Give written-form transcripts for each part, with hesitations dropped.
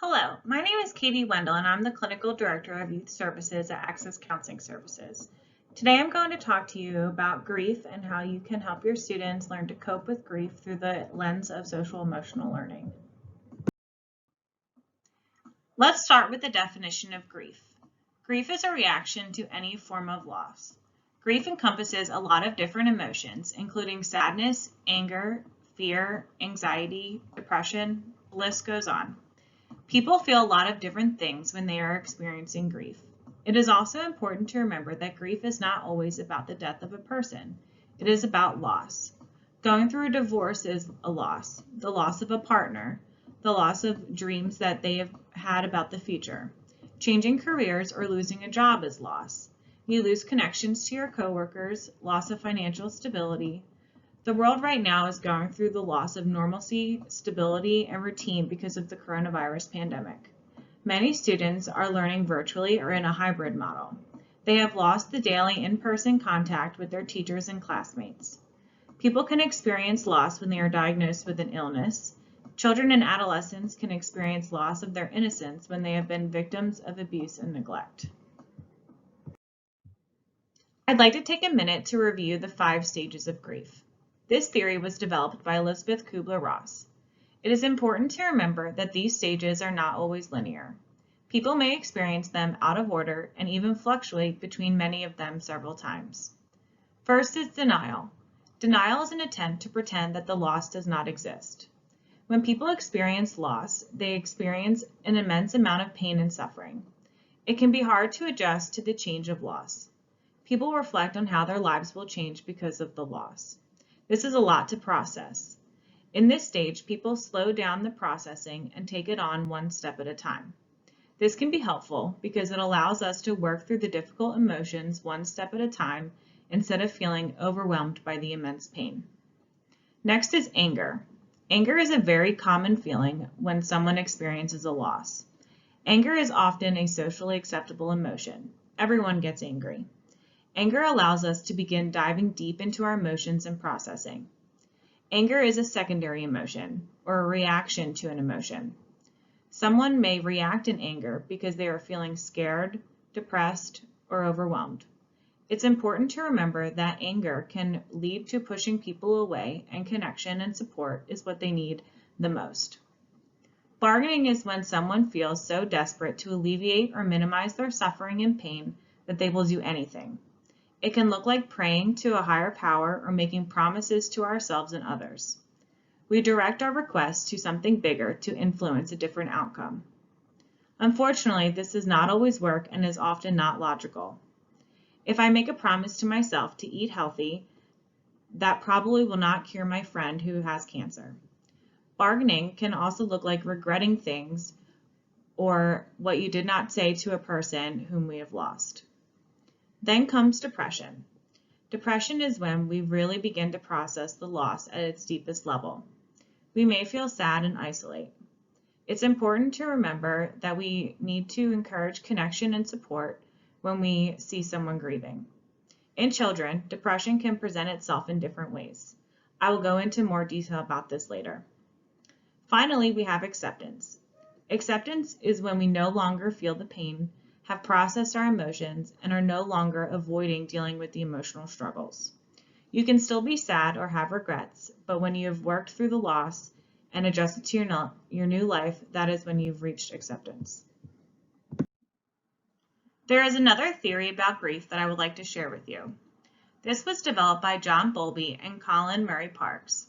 Hello, my name is Katie Wendell and I'm the Clinical Director of Youth Services at Access Counseling Services. Today I'm going to talk to you about grief and how you can help your students learn to cope with grief through the lens of social emotional learning. Let's start with the definition of grief. Grief is a reaction to any form of loss. Grief encompasses a lot of different emotions, including sadness, anger, fear, anxiety, depression. The list goes on. People feel a lot of different things when they are experiencing grief. It is also important to remember that grief is not always about the death of a person. It is about loss. Going through a divorce is a loss, the loss of a partner, the loss of dreams that they have had about the future. Changing careers or losing a job is loss. You lose connections to your coworkers, loss of financial stability. The world right now is going through the loss of normalcy, stability, and routine because of the coronavirus pandemic. Many students are learning virtually or in a hybrid model. They have lost the daily in-person contact with their teachers and classmates. People can experience loss when they are diagnosed with an illness. Children and adolescents can experience loss of their innocence when they have been victims of abuse and neglect. I'd like to take a minute to review the 5 stages of grief. This theory was developed by Elisabeth Kübler-Ross. It is important to remember that these stages are not always linear. People may experience them out of order and even fluctuate between many of them several times. First is denial. Denial is an attempt to pretend that the loss does not exist. When people experience loss, they experience an immense amount of pain and suffering. It can be hard to adjust to the change of loss. People reflect on how their lives will change because of the loss. This is a lot to process. In this stage, people slow down the processing and take it on one step at a time. This can be helpful because it allows us to work through the difficult emotions one step at a time instead of feeling overwhelmed by the immense pain. Next is anger. Anger is a very common feeling when someone experiences a loss. Anger is often a socially acceptable emotion. Everyone gets angry. Anger allows us to begin diving deep into our emotions and processing. Anger is a secondary emotion, or a reaction to an emotion. Someone may react in anger because they are feeling scared, depressed, or overwhelmed. It's important to remember that anger can lead to pushing people away, and connection and support is what they need the most. Bargaining is when someone feels so desperate to alleviate or minimize their suffering and pain that they will do anything. It can look like praying to a higher power or making promises to ourselves and others. We direct our requests to something bigger to influence a different outcome. Unfortunately, this does not always work and is often not logical. If I make a promise to myself to eat healthy, that probably will not cure my friend who has cancer. Bargaining can also look like regretting things or what you did not say to a person whom we have lost. Then comes depression. Depression is when we really begin to process the loss at its deepest level. We may feel sad and isolate. It's important to remember that we need to encourage connection and support when we see someone grieving. In children, depression can present itself in different ways. I will go into more detail about this later. Finally, we have acceptance. Acceptance is when we no longer feel the pain, have processed our emotions, and are no longer avoiding dealing with the emotional struggles. You can still be sad or have regrets, but when you have worked through the loss and adjusted to your new life, that is when you've reached acceptance. There is another theory about grief that I would like to share with you. This was developed by John Bowlby and Colin Murray Parks.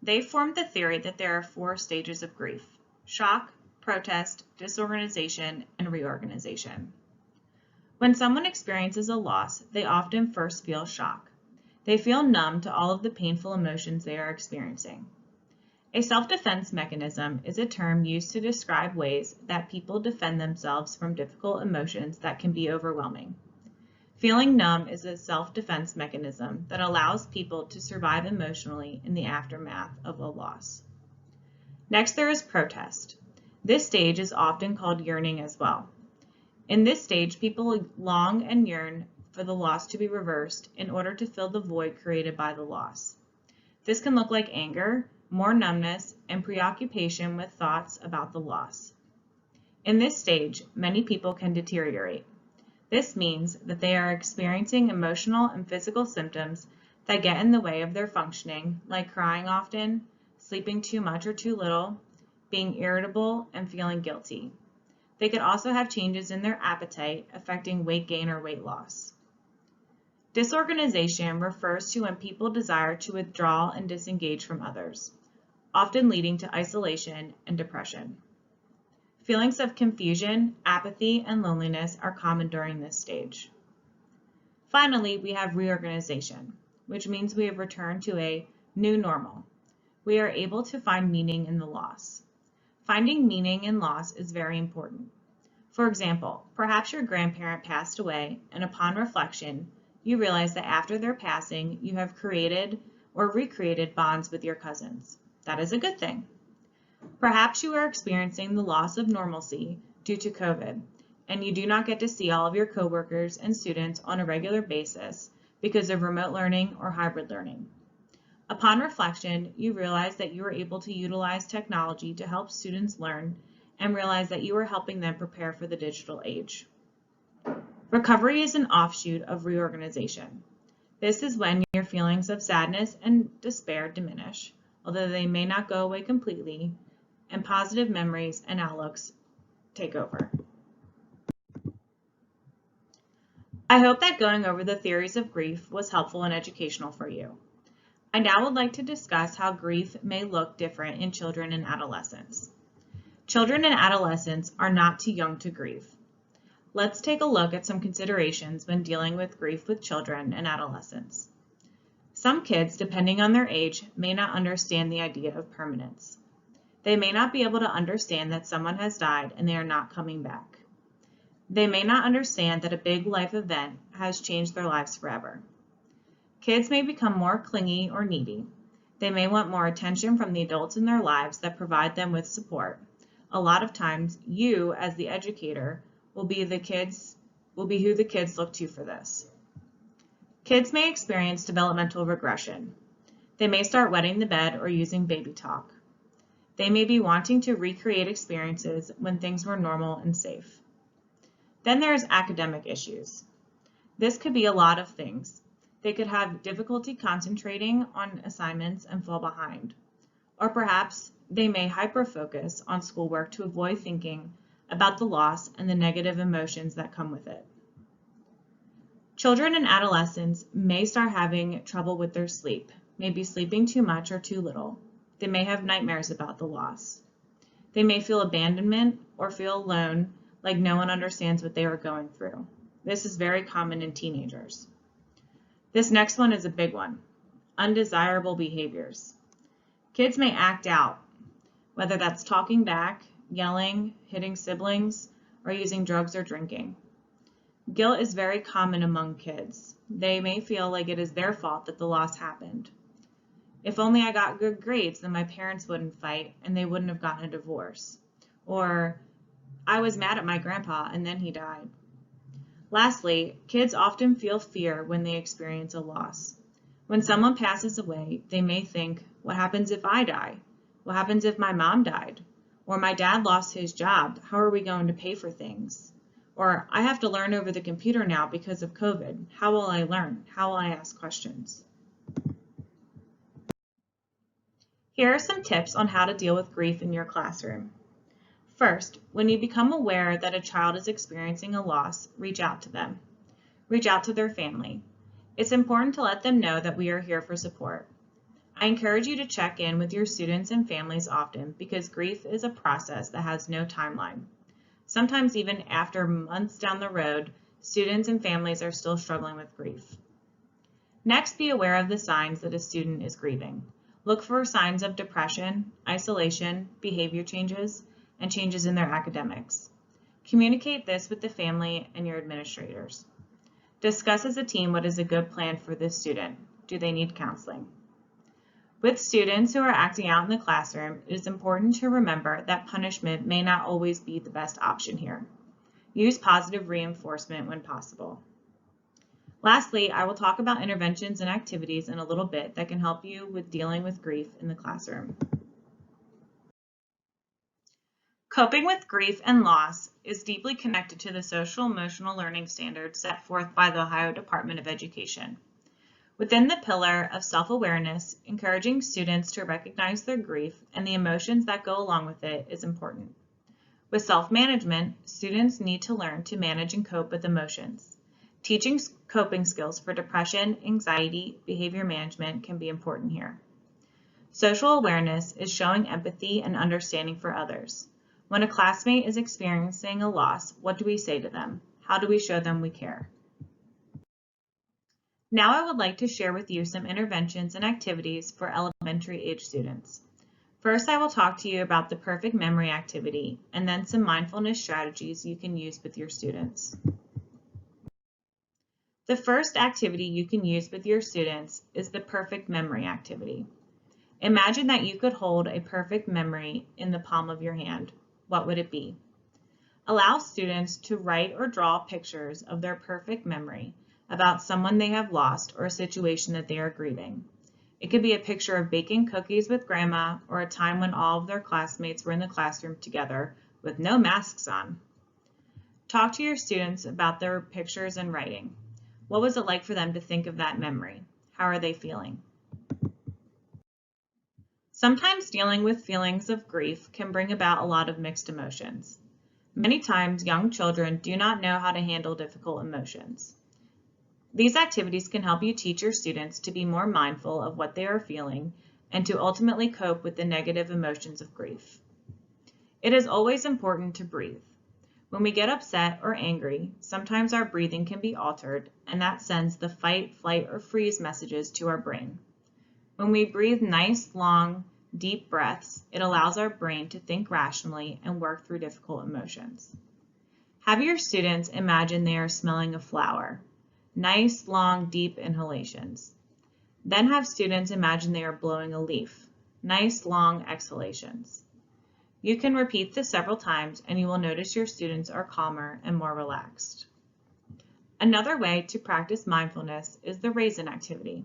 They formed the theory that there are 4 stages of grief: shock, protest, disorganization, and reorganization. When someone experiences a loss, they often first feel shock. They feel numb to all of the painful emotions they are experiencing. A self-defense mechanism is a term used to describe ways that people defend themselves from difficult emotions that can be overwhelming. Feeling numb is a self-defense mechanism that allows people to survive emotionally in the aftermath of a loss. Next, there is protest. This stage is often called yearning as well. In this stage, people long and yearn for the loss to be reversed in order to fill the void created by the loss. This can look like anger, more numbness, and preoccupation with thoughts about the loss. In this stage, many people can deteriorate. This means that they are experiencing emotional and physical symptoms that get in the way of their functioning, like crying often, sleeping too much or too little, being irritable, and feeling guilty. They could also have changes in their appetite, affecting weight gain or weight loss. Disorganization refers to when people desire to withdraw and disengage from others, often leading to isolation and depression. Feelings of confusion, apathy, and loneliness are common during this stage. Finally, we have reorganization, which means we have returned to a new normal. We are able to find meaning in the loss. Finding meaning in loss is very important. For example, perhaps your grandparent passed away, and upon reflection, you realize that after their passing, you have created or recreated bonds with your cousins. That is a good thing. Perhaps you are experiencing the loss of normalcy due to COVID, and you do not get to see all of your coworkers and students on a regular basis because of remote learning or hybrid learning. Upon reflection, you realize that you are able to utilize technology to help students learn and realize that you are helping them prepare for the digital age. Recovery is an offshoot of reorganization. This is when your feelings of sadness and despair diminish, although they may not go away completely, and positive memories and outlooks take over. I hope that going over the theories of grief was helpful and educational for you. I now would like to discuss how grief may look different in children and adolescents. Children and adolescents are not too young to grieve. Let's take a look at some considerations when dealing with grief with children and adolescents. Some kids, depending on their age, may not understand the idea of permanence. They may not be able to understand that someone has died and they are not coming back. They may not understand that a big life event has changed their lives forever. Kids may become more clingy or needy. They may want more attention from the adults in their lives that provide them with support. A lot of times, you, as the educator, will be who the kids look to for this. Kids may experience developmental regression. They may start wetting the bed or using baby talk. They may be wanting to recreate experiences when things were normal and safe. Then there's academic issues. This could be a lot of things. They could have difficulty concentrating on assignments and fall behind. Or perhaps they may hyper-focus on schoolwork to avoid thinking about the loss and the negative emotions that come with it. Children and adolescents may start having trouble with their sleep, maybe sleeping too much or too little. They may have nightmares about the loss. They may feel abandonment or feel alone, like no one understands what they are going through. This is very common in teenagers. This next one is a big one, undesirable behaviors. Kids may act out, whether that's talking back, yelling, hitting siblings, or using drugs or drinking. Guilt is very common among kids. They may feel like it is their fault that the loss happened. If only I got good grades, then my parents wouldn't fight and they wouldn't have gotten a divorce. Or, I was mad at my grandpa and then he died. Lastly, kids often feel fear when they experience a loss. When someone passes away, they may think, what happens if I die? What happens if my mom died? Or my dad lost his job, how are we going to pay for things? Or I have to learn over the computer now because of COVID. How will I learn? How will I ask questions? Here are some tips on how to deal with grief in your classroom. First, when you become aware that a child is experiencing a loss, reach out to them. Reach out to their family. It's important to let them know that we are here for support. I encourage you to check in with your students and families often because grief is a process that has no timeline. Sometimes even after months down the road, students and families are still struggling with grief. Next, be aware of the signs that a student is grieving. Look for signs of depression, isolation, behavior changes, and changes in their academics. Communicate this with the family and your administrators. Discuss as a team what is a good plan for this student. Do they need counseling? With students who are acting out in the classroom, it is important to remember that punishment may not always be the best option here. Use positive reinforcement when possible. Lastly, I will talk about interventions and activities in a little bit that can help you with dealing with grief in the classroom. Coping with grief and loss is deeply connected to the social-emotional learning standards set forth by the Ohio Department of Education. Within the pillar of self-awareness, encouraging students to recognize their grief and the emotions that go along with it is important. With self-management, students need to learn to manage and cope with emotions. Teaching coping skills for depression, anxiety, behavior management can be important here. Social awareness is showing empathy and understanding for others. When a classmate is experiencing a loss, what do we say to them? How do we show them we care? Now I would like to share with you some interventions and activities for elementary age students. First, I will talk to you about the perfect memory activity and then some mindfulness strategies you can use with your students. The first activity you can use with your students is the perfect memory activity. Imagine that you could hold a perfect memory in the palm of your hand. What would it be? Allow students to write or draw pictures of their perfect memory about someone they have lost or a situation that they are grieving. It could be a picture of baking cookies with grandma or a time when all of their classmates were in the classroom together with no masks on. Talk to your students about their pictures and writing. What was it like for them to think of that memory? How are they feeling? Sometimes dealing with feelings of grief can bring about a lot of mixed emotions. Many times, young children do not know how to handle difficult emotions. These activities can help you teach your students to be more mindful of what they are feeling and to ultimately cope with the negative emotions of grief. It is always important to breathe. When we get upset or angry, sometimes our breathing can be altered, and that sends the fight, flight, or freeze messages to our brain. When we breathe nice, long, deep breaths, it allows our brain to think rationally and work through difficult emotions. Have your students imagine they are smelling a flower. Nice, long, deep inhalations. Then have students imagine they are blowing a leaf. Nice, long exhalations. You can repeat this several times and you will notice your students are calmer and more relaxed. Another way to practice mindfulness is the raisin activity.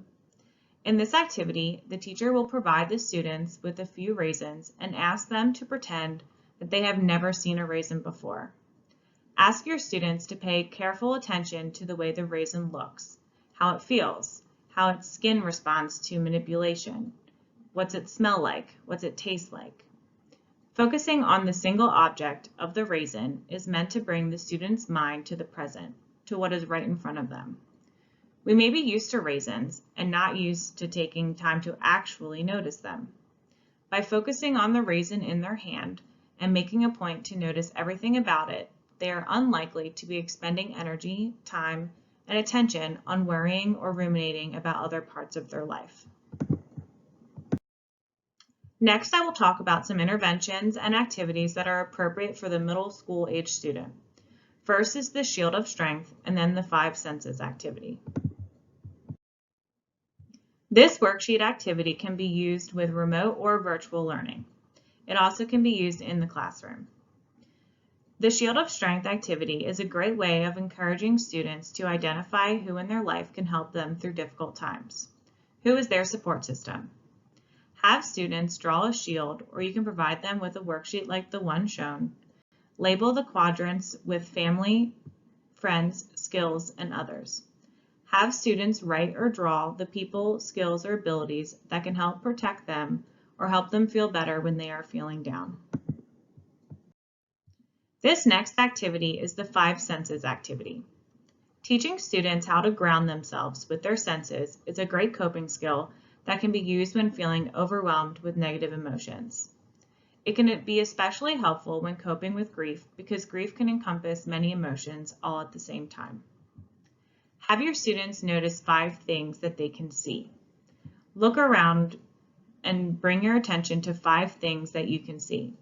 In this activity, the teacher will provide the students with a few raisins and ask them to pretend that they have never seen a raisin before. Ask your students to pay careful attention to the way the raisin looks, how it feels, how its skin responds to manipulation, what's it smell like, what's it taste like. Focusing on the single object of the raisin is meant to bring the student's mind to the present, to what is right in front of them. We may be used to raisins and not used to taking time to actually notice them. By focusing on the raisin in their hand and making a point to notice everything about it, they are unlikely to be expending energy, time, and attention on worrying or ruminating about other parts of their life. Next, I will talk about some interventions and activities that are appropriate for the middle school age student. First is the Shield of Strength, and then the 5 Senses activity. This worksheet activity can be used with remote or virtual learning. It also can be used in the classroom. The Shield of Strength activity is a great way of encouraging students to identify who in their life can help them through difficult times. Who is their support system? Have students draw a shield, or you can provide them with a worksheet like the one shown. Label the quadrants with family, friends, skills, and others. Have students write or draw the people, skills, or abilities that can help protect them or help them feel better when they are feeling down. This next activity is the 5 Senses activity. Teaching students how to ground themselves with their senses is a great coping skill that can be used when feeling overwhelmed with negative emotions. It can be especially helpful when coping with grief because grief can encompass many emotions all at the same time. Have your students notice 5 things that they can see. Look around and bring your attention to 5 things that you can see.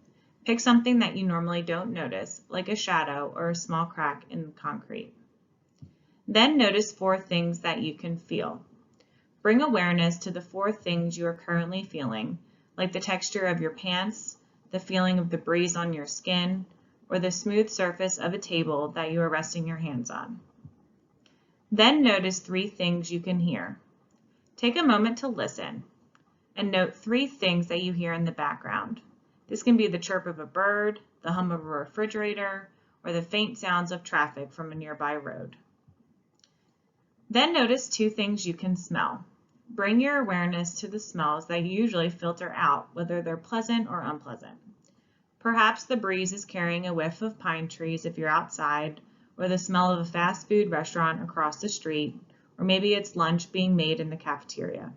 Pick something that you normally don't notice, like a shadow or a small crack in the concrete. Then notice 4 things that you can feel. Bring awareness to the 4 things you are currently feeling, like the texture of your pants, the feeling of the breeze on your skin, or the smooth surface of a table that you are resting your hands on. Then notice 3 things you can hear. Take a moment to listen and note 3 things that you hear in the background. This can be the chirp of a bird, the hum of a refrigerator, or the faint sounds of traffic from a nearby road. Then notice 2 things you can smell. Bring your awareness to the smells that you usually filter out, whether they're pleasant or unpleasant. Perhaps the breeze is carrying a whiff of pine trees if you're outside, or the smell of a fast food restaurant across the street, or maybe it's lunch being made in the cafeteria.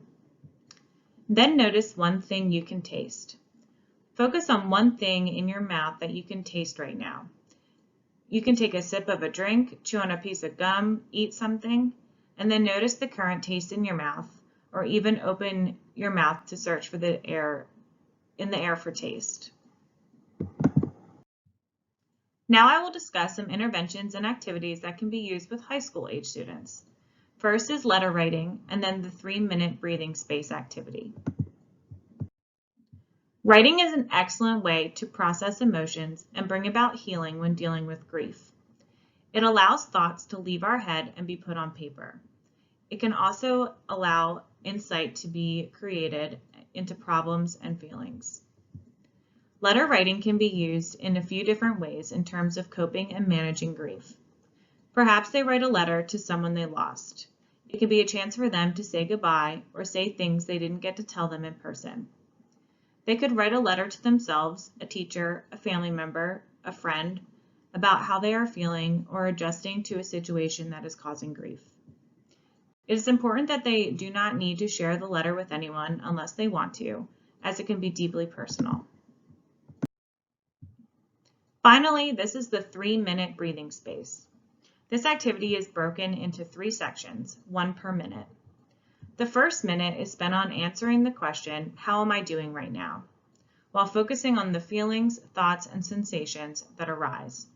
Then notice 1 thing you can taste. Focus on 1 thing in your mouth that you can taste right now. You can take a sip of a drink, chew on a piece of gum, eat something, and then notice the current taste in your mouth, or even open your mouth to search for the air for taste. Now I will discuss some interventions and activities that can be used with high school age students. First is letter writing, and then the 3-minute breathing space activity. Writing is an excellent way to process emotions and bring about healing when dealing with grief. It allows thoughts to leave our head and be put on paper. It can also allow insight to be created into problems and feelings. Letter writing can be used in a few different ways in terms of coping and managing grief. Perhaps they write a letter to someone they lost. It can be a chance for them to say goodbye or say things they didn't get to tell them in person. They could write a letter to themselves, a teacher, a family member, a friend, about how they are feeling or adjusting to a situation that is causing grief. It is important that they do not need to share the letter with anyone unless they want to, as it can be deeply personal. Finally, this is the 3-minute breathing space. This activity is broken into 3 sections, 1 per minute. The first minute is spent on answering the question, how am I doing right now? While focusing on the feelings, thoughts, and sensations that arise,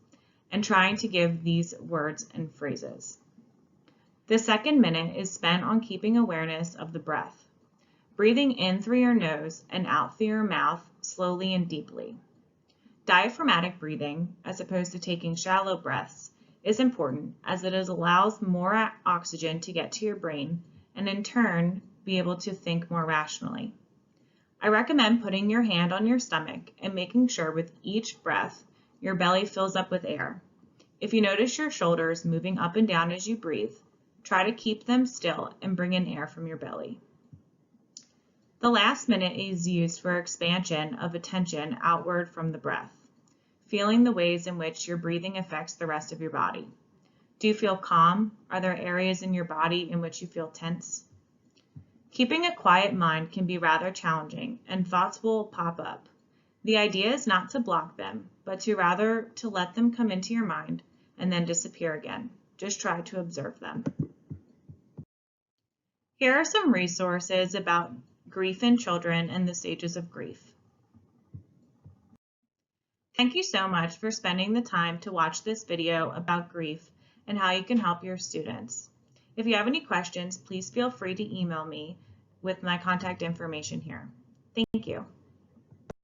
and trying to give these words and phrases. The second minute is spent on keeping awareness of the breath, breathing in through your nose and out through your mouth slowly and deeply. Diaphragmatic breathing, as opposed to taking shallow breaths, is important as it allows more oxygen to get to your brain and in turn be able to think more rationally. I recommend putting your hand on your stomach and making sure with each breath your belly fills up with air. If you notice your shoulders moving up and down as you breathe, try to keep them still and bring in air from your belly. The last minute is used for expansion of attention outward from the breath, feeling the ways in which your breathing affects the rest of your body. Do you feel calm? Are there areas in your body in which you feel tense? Keeping a quiet mind can be rather challenging and thoughts will pop up. The idea is not to block them, but to rather to let them come into your mind and then disappear again. Just try to observe them. Here are some resources about grief in children and the stages of grief. Thank you so much for spending the time to watch this video about grief and how you can help your students. If you have any questions, please feel free to email me with my contact information here. Thank you.